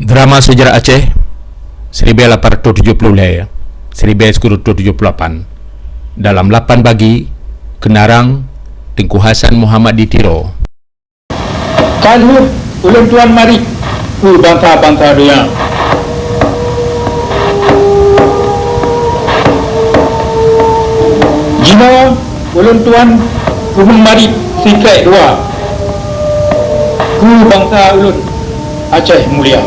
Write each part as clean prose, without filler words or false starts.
Drama sejarah Aceh 1870-1978 dalam 8 bagi Kenarang Tengku Hasan Muhammad Ditiro. Kalau ulun tuan mari ku bangsa-bangsa dia jika ulun tuan ku mari sikit dua ku bangsa ulun Aceh mulia.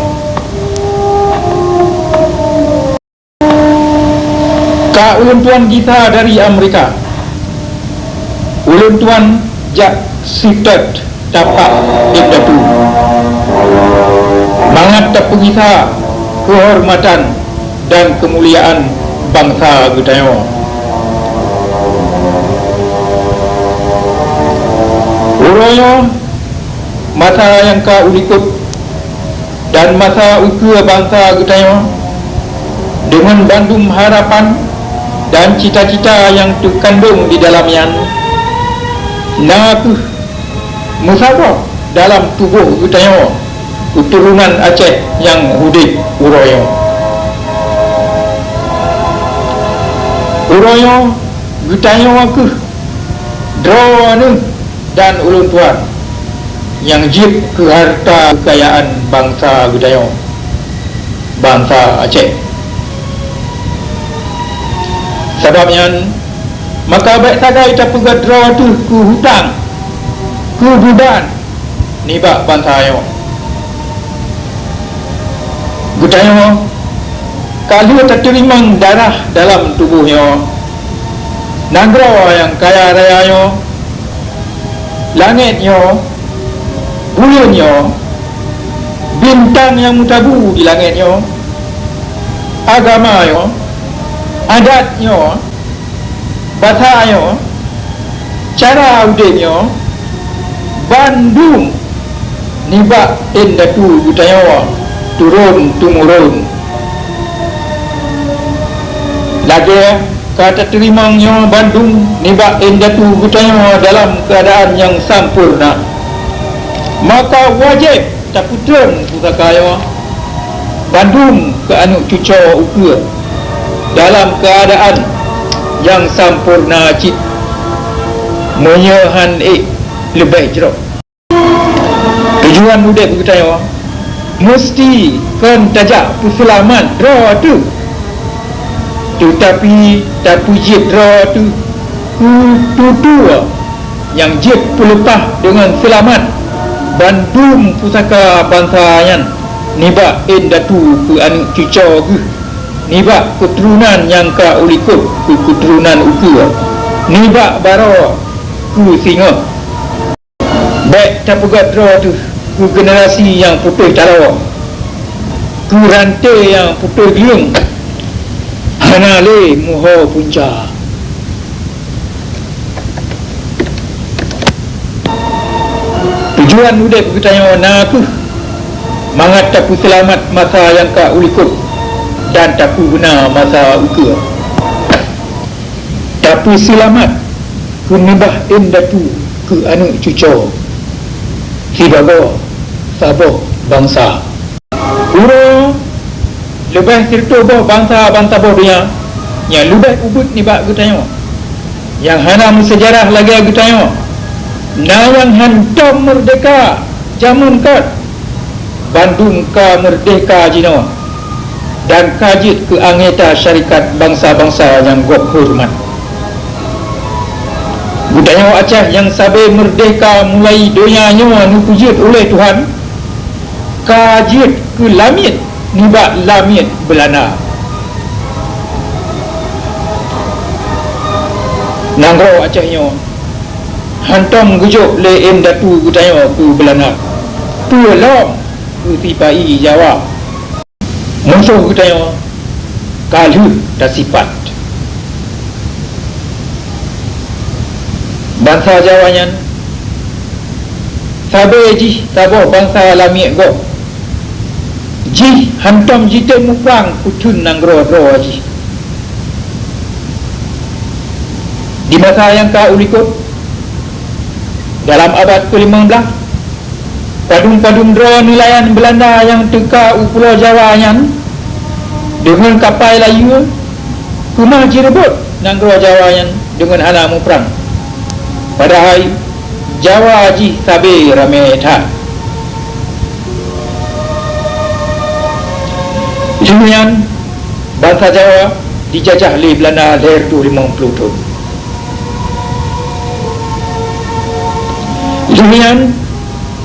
Ka ulun tuan kita dari Amerika, ulun tuan jak sitat dapat itu mangat tapu kita kehormatan dan kemuliaan bangsa kita. Uroyo masa yang ka ulikut dan masa ukur bangsa kita dengan bandung harapan dan cita-cita yang terkandung di dalamnya, naku musabah dalam tubuh kita keturunan Aceh yang hudik uroyo. Uroyo kita aku drone dan ulun tuan yang jip ke harta kekayaan bangsa kita, bangsa Aceh. Sebabnya maka baik sagai tak pegat draw tu ku hutang ku budan nibak bangsa yo gudayo kalau tak terima darah dalam tubuhnya nagro yang kaya raya yo langit yo bulan yo bintang yang mutabu di langit yo agama yo adatnya, bahasanya, cara udahnya, Bandung nibak endatu budaya turun tumurun. Lagi kata terimanya Bandung nibak endatu budaya dalam keadaan yang sempurna. Maka wajib tak putran pusakaya Bandung ke anu cucu ukur dalam keadaan yang sempurna cik menyahan lebih jeruk. Tujuan muda kita mesti kan tajak pusulaman draw tu, tetapi tak pujit draw tu tutu yang jip pelepah dengan selamat Bandung pusaka bangsa yang nibak endatu ke anu cucu ke nibak keturunan yang ka ulikut ku keturunan ukur nibak baro ku singa baik tak pegat draw tu ku generasi yang putih tarawa ku rantai yang putih giung hanale muho punca. Tujuan muda kita yang nak mangat tak selamat masa yang ka ulikut dan tapu guna masa ukur tapu selamat ku nibah endatu ke anu cucu hibago sabo bangsa uro lebih cerita boh bangsa-bangsa boh dia yang lebih ubud nibak kita yang hana sejarah lagi kita na yang hantam merdeka jamun kat Bandung ka merdeka jino dan kajit ke anggota syarikat bangsa-bangsa yang gok hormat. Budaya Aceh yang sabe merdeka mulai doyanya nupujit oleh Tuhan kajit ke lamit nibak lamit Belanda. Nanggro Acehnya hantam gujuk le datu budaya ke Belanda. Pulang ke tipai Jawa. Musuh kita kalu dan sifat bangsa Jawanya sabe ji taboh bangsa lamik go ji hantam jite mukang kutun nanggro ro ji di masa yang ka ulikut dalam abad ke-15 padum-padum dro nelayan Belanda yang teka Pulau Jawa nyan dengan kapal layu kumah jirebut nang Pulau Jawa nyan dengan halamu perang. Padahal Jawa ji sabe rame tha. Kemudian bangsa Jawa dijajah oleh Belanda leher 50 tahun. Kemudian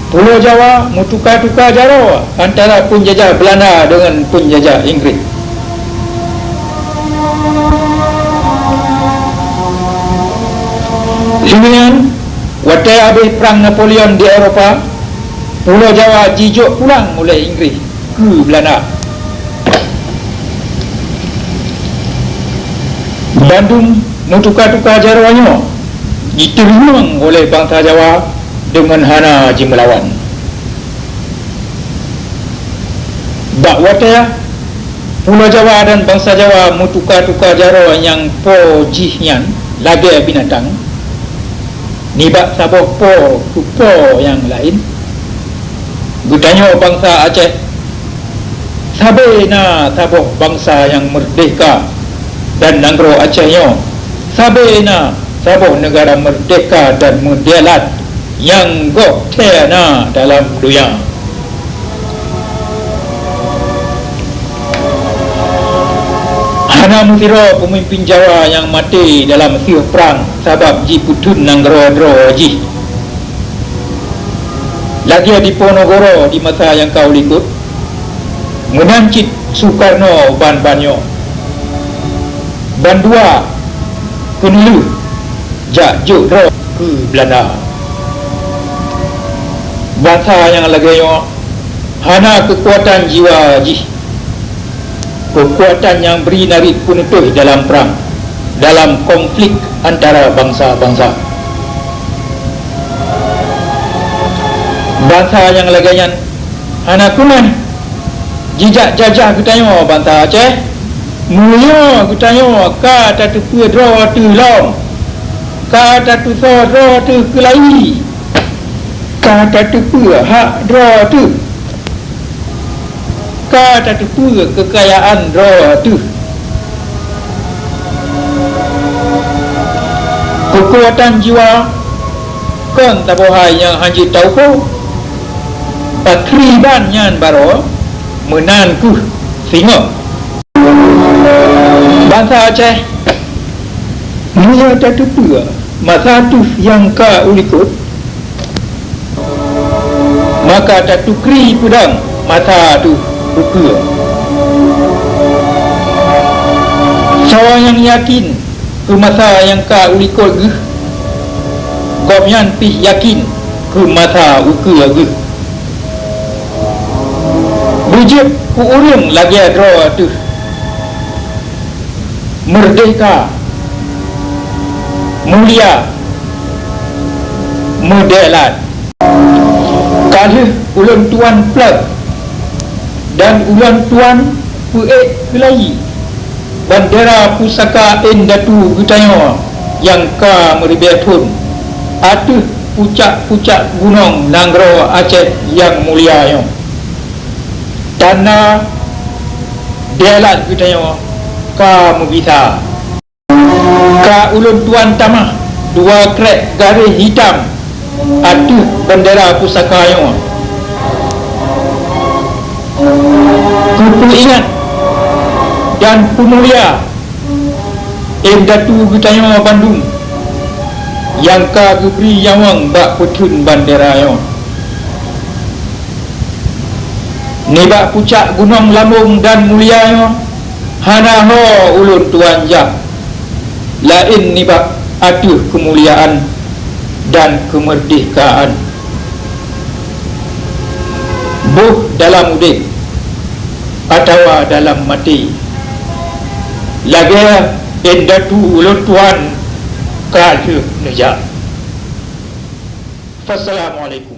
Pulau Jawa mutukar-tukar jaro antara penjajah Belanda dengan penjajah Inggeris. Kemudian waktu habis perang Napoleon di Eropah, Pulau Jawa dijuk pulang oleh Inggeris ke Belanda. Bandung mutukar-tukar jaroannya diterima oleh bangsa Jawa dengan hana ji melawan. Bak wataya Pulau Jawa dan bangsa Jawa mutukar-tukar jaro yang po jihnya lagi binatang. Ni bak saboh po yang lain. Gutanya bangsa Aceh sabe na saboh bangsa yang merdeka dan nanggro Acehnya sabe na saboh negara merdeka dan mendelat yang gok tena dalam dunia. Hana mutiro pemimpin Jawa yang mati dalam siuh perang sabab ji putun nanggro-dro ji. Lagi di Ponorogo di masa yang kau likut menancit Soekarno ban-banyo. Bandua kenelu jak juk-dro ke Belanda. Bangsa yang laganya hana kekuatan jiwa ji, kekuatan yang beri narik penutup dalam perang, dalam konflik antara bangsa-bangsa. Bangsa yang laganya hana kuman jijak jajah ketanya bangsa Aceh mulia ketanya ka tatu pedro tu long ka tatu sodro tu kelai kata tu hak dro tu kata tu kekayaan dro tu kekuatan jiwa kan tabohai yang haji tahu ko pakriban nyan baro menan ku singa bangsa Aceh mulia tatu masa tu yang ka ulikut maka tak tukri pedang mata tu buka. Seorang yang yakin ke masa yang ka ulikot ge gomyan pi yakin ke masa buka ge bujib ku urang lagi dro tu merdeka mulia modelan kali ulang tuan plug dan ulang tuan puek kelai bandera pusaka Endatu Gutanya yang ka meribetun atuh pucak-pucak gunung Nanggro Aceh yang mulia yang tanah Delat Gutanya ka mubisa ka ulang tuan tamah dua krek garis hitam atuh bendera pusaka yang kupu ingat dan pemulia Endatu Gutanya Bandung yang ka geberi yawang bak putun bandera yang ni bak pucak gunung Lambung dan mulia yang hana ho ulun tuan jak lain ni bak atuh kemuliaan dan kemerdekaan buh dalam udik atau dalam mati lagi Endatu ulun tuan kaje nejak. Assalamualaikum.